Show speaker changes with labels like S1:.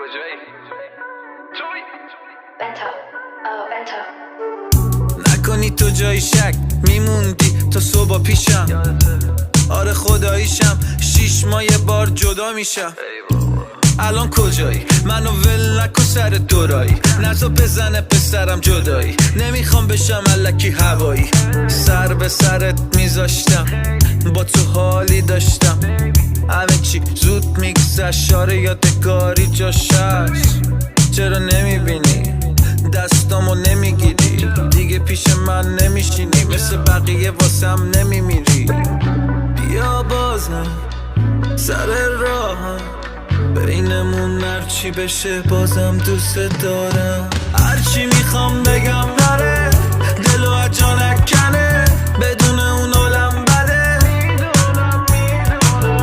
S1: کجایی؟ توی
S2: بنتا نکنی تو جای شک میموندی تا صبح پیشم. آره خداییشم 6 ماه یه بار جدا میشم. الان کجایی؟ منو ول نکن سر دورایی، نزا بزنه پسرم جدایی. نمیخوام بشم الکی هوایی، سر به سرت میذاشتم با تو حالی داشتم. همه چی زود میگذشت، شاره یادگاری جاش هست. چرا نمیبینی دستامو نمیگیری؟ دیگه پیش من نمیشینی، مثل بقیه واسم نمیمیری. بیا بازم سر راهم، بینمون هرچی بشه بازم دوست دارم. هرچی میخوام بگم نره، دلو از جا نکنه.